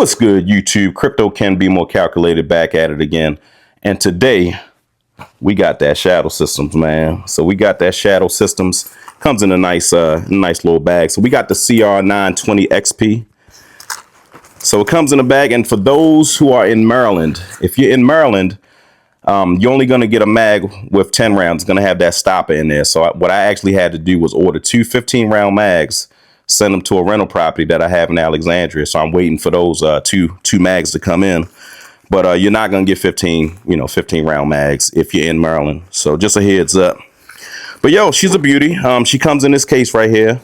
What's good, YouTube? Krypto Ken be more calculated, back at it again. And today we got that Shadow Systems, man. So we got that Shadow Systems. Comes in a nice little bag. So we got the CR920XP. So it comes in a bag. And for those who are in Maryland, if you're in Maryland, you're only going to get a mag with 10 rounds. It's going to have that stopper in there. So what I actually had to do was order two 15-round mags, send them to a rental property that I have in Alexandria. So I'm waiting for those two mags to come in. But you're not going to get 15-round mags if you're in Maryland. So just a heads up. But yo, she's a beauty. She comes in this case right here.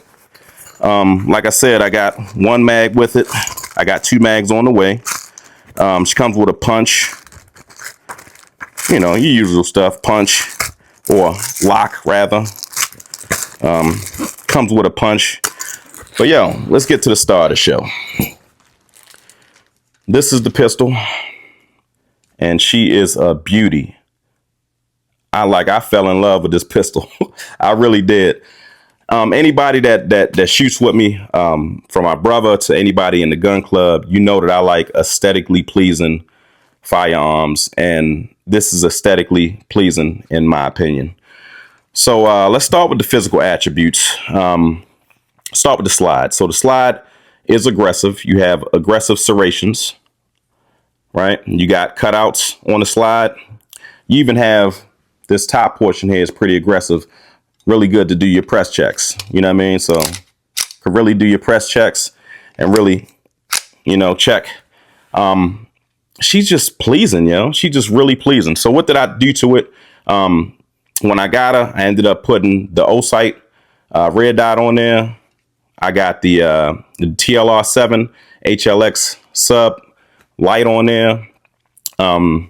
Like I said, I got one mag with it. I got two mags on the way. She comes with a punch. You know, your usual stuff, punch or lock rather. Comes with a punch. But yo, let's get to the star of the show. This is the pistol, and she is a beauty. I fell in love with this pistol. I really did. Anybody that shoots with me, from my brother to anybody in the gun club, you know that I like aesthetically pleasing firearms, and this is aesthetically pleasing in my opinion. So let's start with the physical attributes. Start with the slide. So the slide is aggressive. You have aggressive serrations, right? You got cutouts on the slide. You even have this top portion here is pretty aggressive. Really good to do your press checks. You know what I mean? So could really do your press checks and really, check. She's just pleasing, She's just really pleasing. So what did I do to it? When I got her, I ended up putting the O-sight red dot on there. I got the TLR7 HLX sub light on there. The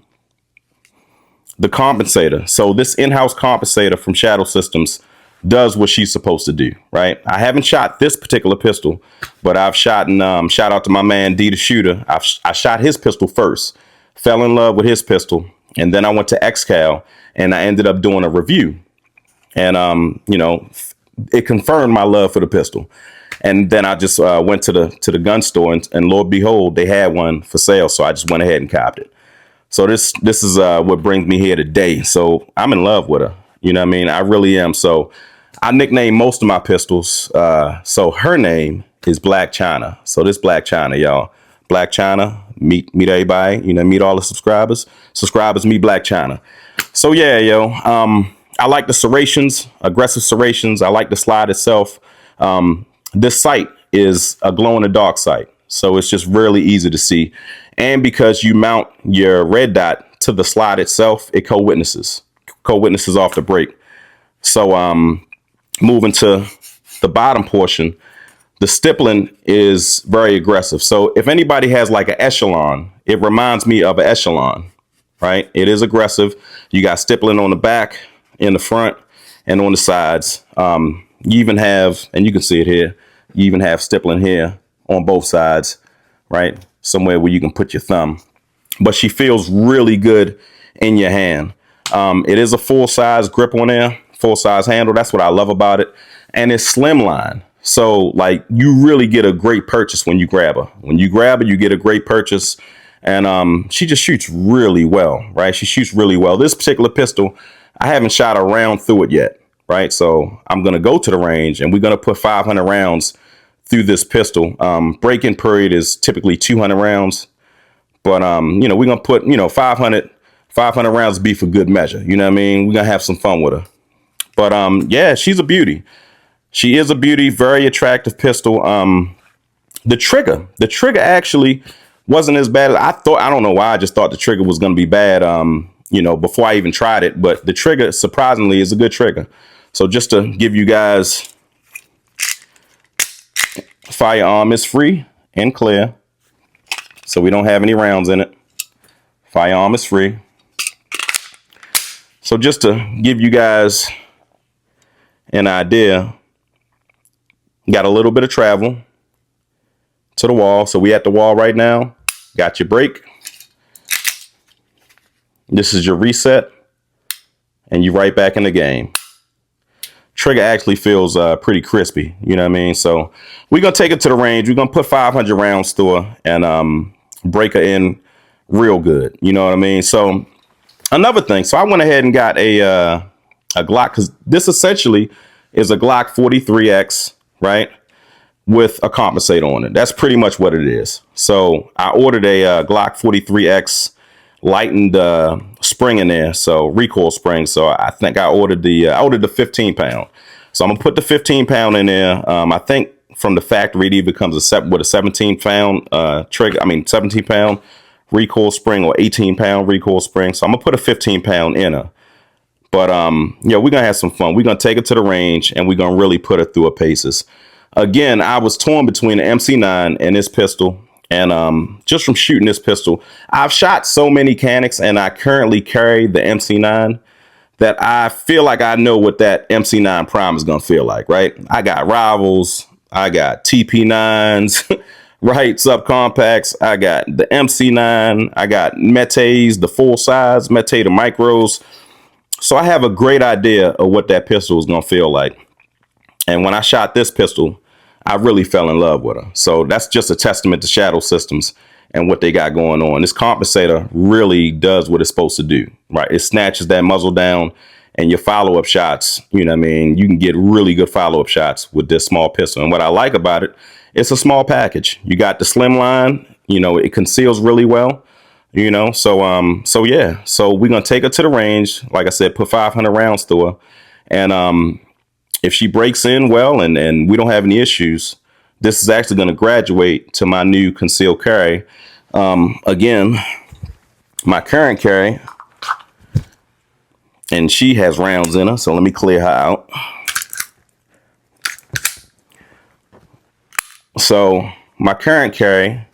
compensator. So this in-house compensator from Shadow Systems does what she's supposed to do, right? I haven't shot this particular pistol, but I've shot, and shout out to my man D the Shooter. I shot his pistol first, fell in love with his pistol, and then I went to XCal and I ended up doing a review, and it confirmed my love for the pistol. And then I just went to the gun store, and Lord behold, they had one for sale, so I just went ahead and copped it. So this is what brings me here today. So I'm in love with her. You know what I mean? I really am. So I nickname most of my pistols. So her name is Black China. So this Black China, y'all. Black China, meet everybody. Meet all the subscribers. Subscribers, meet Black China. So yeah, yo. I like the serrations, aggressive serrations. I like the slide itself. This sight is a glow-in-the-dark sight. So it's just really easy to see. And because you mount your red dot to the slide itself, it co-witnesses off the break. So moving to the bottom portion, the stippling is very aggressive. So if anybody has like an echelon, it reminds me of an echelon, right? It is aggressive. You got stippling on the back, in the front, and on the sides. You even have, and you can see it here, you even have stippling here on both sides, right? Somewhere where you can put your thumb. But she feels really good in your hand. It is a full-size grip on there, full-size handle. That's what I love about it. And it's slimline. So, like, you really get a great purchase when you grab her. When you grab her, you get a great purchase. And she just shoots really well, right? She shoots really well. This particular pistol, I haven't shot a round through it yet, right? So I'm going to go to the range, and we're going to put 500 rounds through this pistol. Break-in period is typically 200 rounds. But, we're going to put, 500 rounds be for good measure. You know what I mean? We're going to have some fun with her. But, yeah, she's a beauty. She is a beauty, very attractive pistol. The trigger actually wasn't as bad as I thought. I don't know why. I just thought the trigger was going to be bad, before I even tried it. But the trigger, surprisingly, is a good trigger. So just to give you guys, firearm is free and clear. So we don't have any rounds in it. Firearm is free. So just to give you guys an idea, got a little bit of travel to the wall. So we at the wall right now. Got your break. This is your reset. And you right back in the game. Trigger actually feels pretty crispy. You know what I mean? So we're going to take it to the range. We're going to put 500 rounds through her. And break her in real good. You know what I mean? So another thing. So I went ahead and got a Glock, because this essentially is a Glock 43X, right? With a compensator on it. That's pretty much what it is. So I ordered a Glock 43X lightened spring in there, so recoil spring. So I think I ordered the 15 pound. So I'm gonna put the 15 pound in there. I think from the factory it either comes with a 17 pound trigger. I mean 17 pound recoil spring or 18 pound recoil spring. So I'm gonna put a 15 pound in her. But yeah, we're gonna have some fun. We're gonna take it to the range and we're gonna really put her through her paces. Again, I was torn between the MC9 and this pistol. And just from shooting this pistol, I've shot so many canics, and I currently carry the MC9 that I feel like I know what that MC9 Prime is going to feel like, right? I got Rivals, I got TP9s, right? Subcompacts, I got the MC9, I got Metes, the full size, Mete the micros. So I have a great idea of what that pistol is going to feel like. And when I shot this pistol, I really fell in love with her. So that's just a testament to Shadow Systems and what they got going on. This compensator really does what it's supposed to do, right? It snatches that muzzle down, and your follow-up shots, you know what I mean? You can get really good follow-up shots with this small pistol. And what I like about it, it's a small package. You got the slim line, you know, it conceals really well, you know? So yeah, so we're going to take her to the range. Like I said, put 500 rounds through her. And, if she breaks in well and we don't have any issues, this is actually going to graduate to my new concealed carry. Again, my current carry, and she has rounds in her. So let me clear her out. So my current carry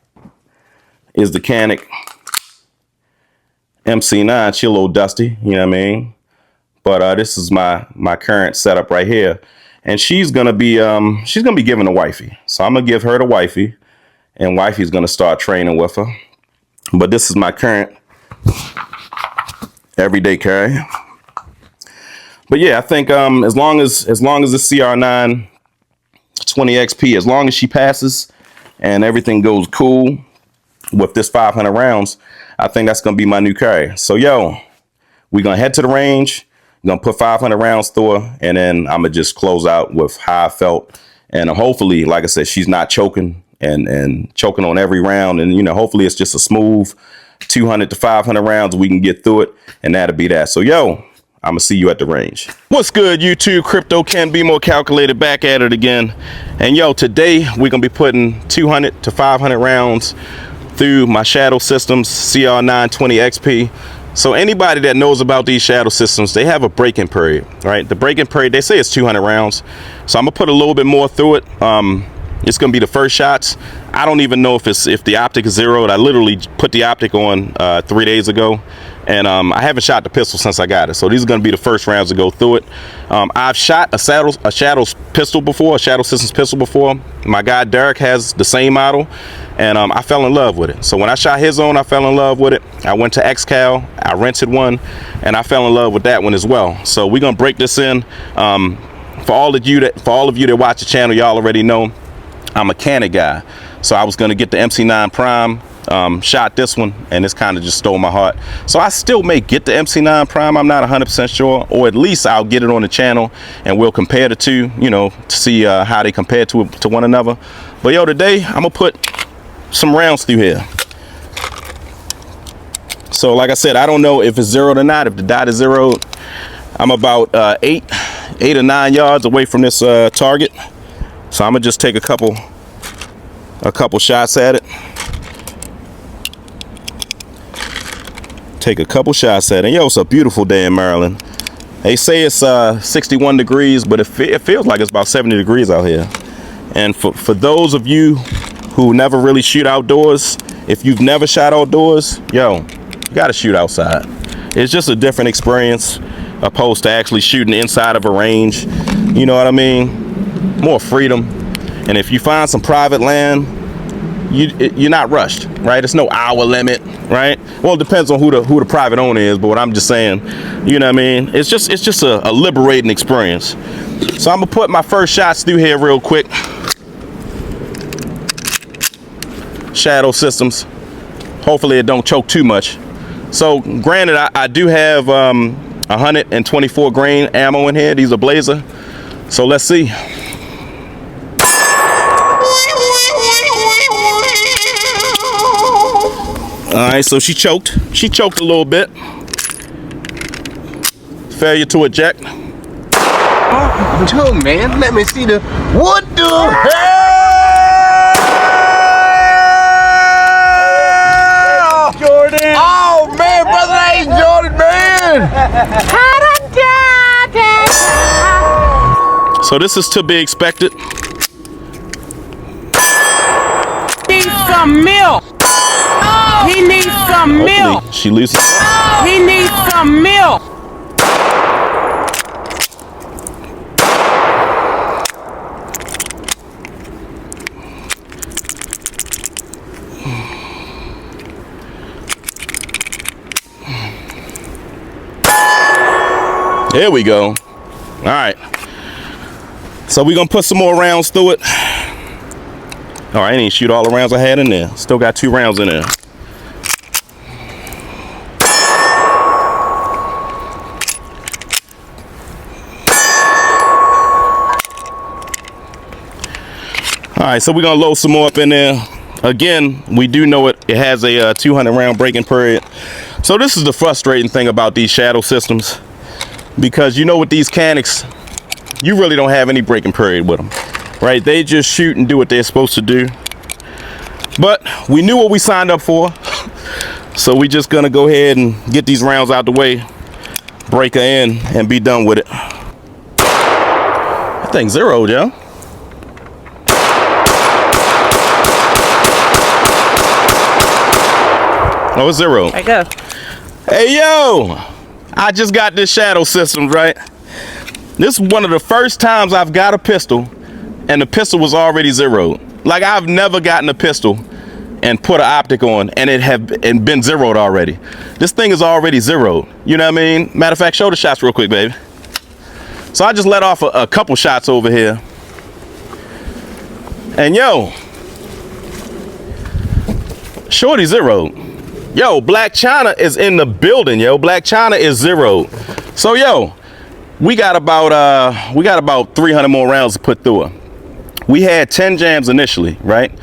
is the Canic MC9. She a little dusty, you know what I mean? But this is my current setup right here, and she's gonna be giving a wifey. So I'm gonna give her the wifey, and wifey's gonna start training with her. But this is my current everyday carry. But yeah, I think as long as the CR920XP, as long as she passes and everything goes cool with this 500 rounds, I think that's gonna be my new carry. So yo, we're gonna head to the range. Gonna put 500 rounds through her, and then I'm gonna just close out with how I felt. And hopefully, like I said, she's not choking and choking on every round. And, you know, hopefully it's just a smooth 200 to 500 rounds. We can get through it, and that'll be that. So, yo, I'm gonna see you at the range. What's good, YouTube? Krypto Ken, be more calculated, back at it again. And yo, today we're gonna be putting 200 to 500 rounds through my Shadow Systems CR920XP. So anybody that knows about these Shadow Systems, they have a break-in period, right? The break-in period, they say it's 200 rounds. So I'm gonna put a little bit more through it. It's gonna be the first shots. I don't even know if the optic is zeroed. I literally put the optic on 3 days ago, and I haven't shot the pistol since I got it. So these are gonna be the first rounds to go through it. I've shot a Shadow pistol before, a Shadow Systems pistol before. My guy Derek has the same model, and I fell in love with it. So when I shot his own, I fell in love with it. I went to XCal, I rented one, and I fell in love with that one as well. So we're gonna break this in. For all of you that watch the channel, y'all already know I'm a Canon guy. So I was gonna get the MC9 Prime, shot this one, and it's kind of just stole my heart. So I still may get the MC9 Prime, I'm not 100% sure, or at least I'll get it on the channel and we'll compare the two, you know, to see how they compare to one another. But yo, today I'm gonna put some rounds through here. So like I said, I don't know if it's zeroed or not. If the dot is zeroed, I'm about 8 or 9 yards away from this target. So I'm gonna just take a couple shots at it. Take a couple shots at it. And yo, it's a beautiful day in Maryland. They say it's 61 degrees, but it feels like it's about 70 degrees out here. And for those of you who never really shoot outdoors, if you've never shot outdoors, yo, you gotta shoot outside. It's just a different experience opposed to actually shooting inside of a range. You know what I mean? More freedom. And if you find some private land, you're not rushed, right? It's no hour limit, right? Well, it depends on who the private owner is, but what I'm just saying, you know what I mean? It's just a liberating experience. So I'm gonna put my first shots through here real quick. Shadow Systems Hopefully it don't choke too much. So granted, I do have 124 grain ammo in here. These are Blazer. So let's see. All right, so she choked. She choked a little bit. Failure to eject. Oh, dude, man, let me see the. What the hell? Jordan. Oh man, brother, that ain't Jordan, man. So this is to be expected. Need some milk. He needs some milk. Hopefully she loses. He needs some milk. There we go. All right. So we're gonna put some more rounds through it. All right, I didn't shoot all the rounds I had in there. Still got 2 rounds in there. All right, so we're gonna load some more up in there. Again, we do know it has a 200 round breaking period. So this is the frustrating thing about these Shadow Systems, because you know with these Canics, you really don't have any breaking period with them, right? They just shoot and do what they're supposed to do. But we knew what we signed up for, so we just gonna go ahead and get these rounds out the way, break her in, and be done with it. That thing zeroed, yo. Oh, it's zero. There you go. Hey, yo, I just got this Shadow Systems, right? This is one of the first times I've got a pistol and the pistol was already zeroed. Like, I've never gotten a pistol and put an optic on and it have been zeroed already. This thing is already zeroed. You know what I mean? Matter of fact, show the shots real quick, baby. So I just let off a couple shots over here. And yo, shorty zeroed. Yo, Black China is in the building, yo. Black China is zeroed. So yo, we got about 300 more rounds to put through her. We had 10 jams initially, right?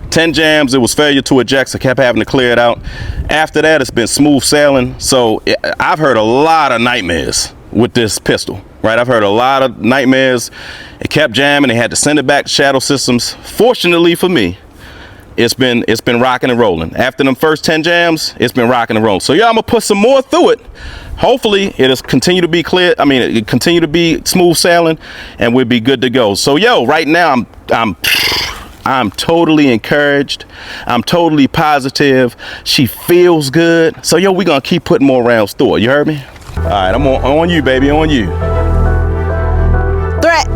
10 jams, it was failure to eject, so I kept having to clear it out. After that, it's been smooth sailing. So I've heard a lot of nightmares with this pistol, right? I've heard a lot of nightmares. It kept jamming, they had to send it back to Shadow Systems. Fortunately for me, it's been rocking and rolling. After them first 10 jams, it's been rocking and rolling. So yeah, I'm gonna put some more through it. Hopefully it'll continue to be clear. I mean, it continue to be smooth sailing and we'll be good to go. So yo, right now I'm totally encouraged. I'm totally positive. She feels good. So yo, we're gonna keep putting more rounds through it. You heard me? All right, I'm on you, baby, on you. Threat.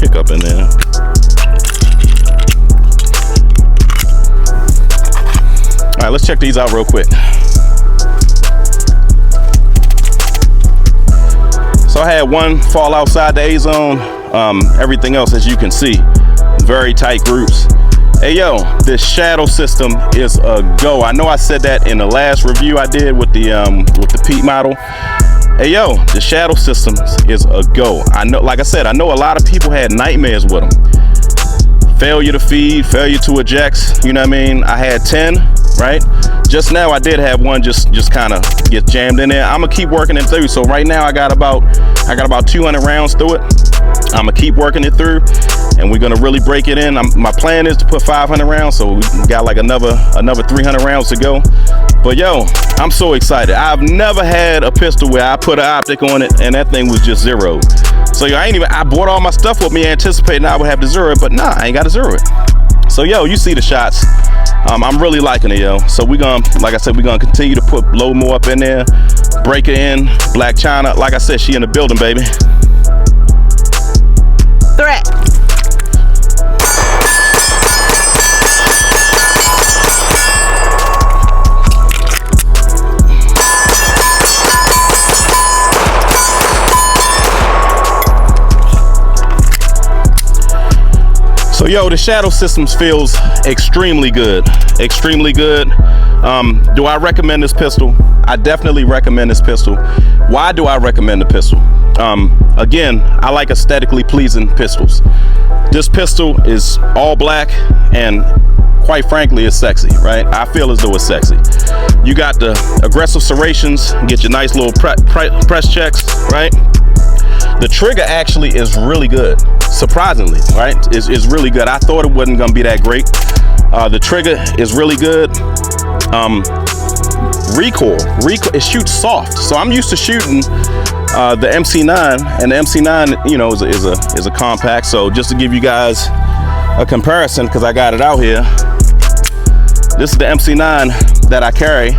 Hiccup in there. All right, let's check these out real quick. So I had one fall outside the A zone. Everything else, as you can see, very tight groups. Hey yo, this Shadow System is a go. I know I said that in the last review I did with the Pete model. Hey yo, the Shadow Systems is a go. I know, like I said, I know a lot of people had nightmares with them. Failure to feed, failure to eject, you know what I mean? I had 10, right? Just now I did have one just kind of get jammed in there. I'm gonna keep working it through. So right now I got about 200 rounds through it. I'm gonna keep working it through and we're gonna really break it in. My plan is to put 500 rounds, so we got like another 300 rounds to go. But yo, I'm so excited. I've never had a pistol where I put an optic on it and that thing was just zero. So yo, I bought all my stuff with me anticipating I would have to zero it, but nah, I ain't got to zero it. So yo, you see the shots. I'm really liking it, yo. So we gonna, like I said, we're gonna continue to put load more up in there, break it in. Black China, like I said, she in the building, baby. Threat. So yo, the Shadow Systems feels extremely good, extremely good. Do I recommend this pistol? I definitely recommend this pistol. Why do I recommend the pistol? Again, I like aesthetically pleasing pistols. This pistol is all black and quite frankly, it's sexy, right? I feel as though it's sexy. You got the aggressive serrations, get your nice little press checks, right? The trigger actually is really good, surprisingly, right? It's really good. I thought it wasn't gonna be that great. The trigger is really good. Recoil, it shoots soft. So I'm used to shooting the MC9, and the MC9, you know, is a compact. So just to give you guys a comparison, because I got it out here, this is the MC9 that I carry,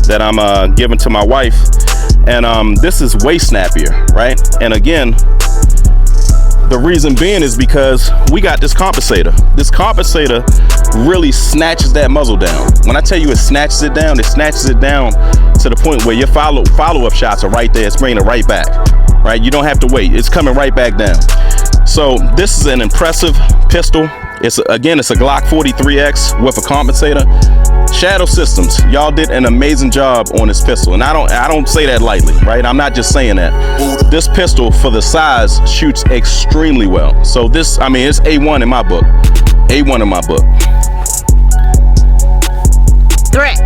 that I'm giving to my wife. And this is way snappier, right? And again, the reason being is because we got this compensator. This compensator really snatches that muzzle down. When I tell you it snatches it down to the point where your follow-up shots are right there. It's bringing it right back, right? You don't have to wait. It's coming right back down. So this is an impressive pistol. It's a Glock 43X with a compensator. Shadow Systems, y'all did an amazing job on this pistol, and I don't say that lightly, right? I'm not just saying that. This pistol, for the size, shoots extremely well. So this, I mean, it's A1 in my book. A1 in my book. Threat.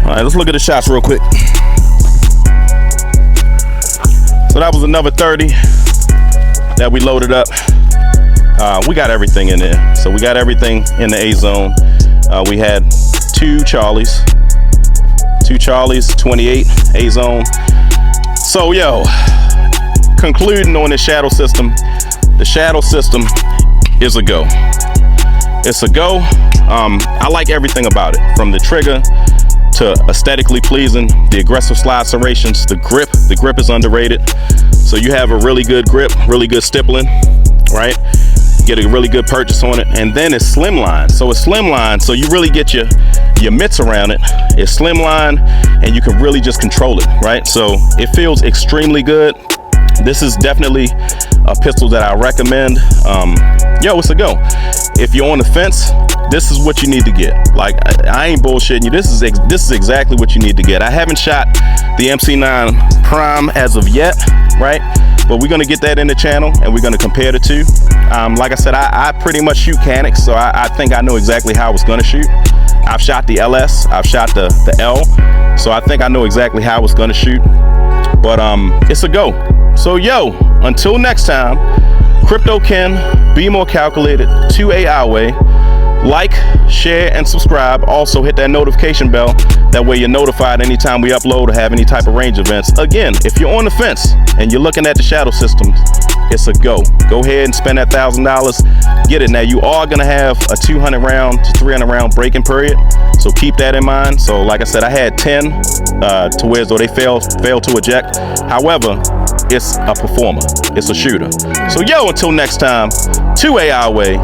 All right, let's look at the shots real quick. So that was another 30 that we loaded up. We got everything in there. So we got everything in the A zone. We had two Charlies, 28 A zone. So yo, concluding on the Shadow System, the Shadow System is a go. It's a go. I like everything about it, from the trigger to aesthetically pleasing, the aggressive slide serrations, the grip is underrated. So you have a really good grip, really good stippling, right? Get a really good purchase on it. And then it's slimline. So it's slimline, so you really get your mitts around it. It's slimline and you can really just control it, right? So it feels extremely good. This is definitely a pistol that I recommend. Yo, it's a go. If you're on the fence, this is what you need to get. Like, I ain't bullshitting you. This is exactly what you need to get. I haven't shot the MC9 Prime as of yet, right? But we're gonna get that in the channel and we're gonna compare the two. Like I said, I pretty much shoot Canics, so I think I know exactly how it's gonna shoot. I've shot the LS, I've shot the L, so I think I know exactly how it's gonna shoot. But it's a go. So yo, until next time, Krypto Ken, be more calculated, 2A our way. Like, share, and subscribe. Also hit that notification bell. That way you're notified anytime we upload or have any type of range events. Again, if you're on the fence and you're looking at the Shadow Systems, it's a go. Go ahead and spend that $1,000. Get it. Now you are gonna have a 200 round to 300 round breaking period, so keep that in mind. So like I said, I had 10 to where though they failed to eject. However, it's a performer. It's a shooter. So yo, until next time, 2A our way.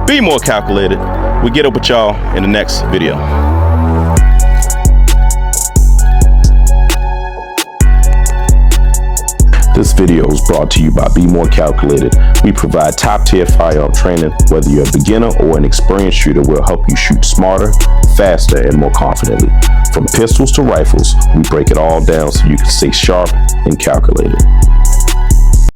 Be more calculated. We get up with y'all in the next video. This video is brought to you by Be More Calculated. We provide top-tier firearm training. Whether you're a beginner or an experienced shooter, we'll help you shoot smarter, faster, and more confidently. From pistols to rifles, we break it all down so you can stay sharp and calculated.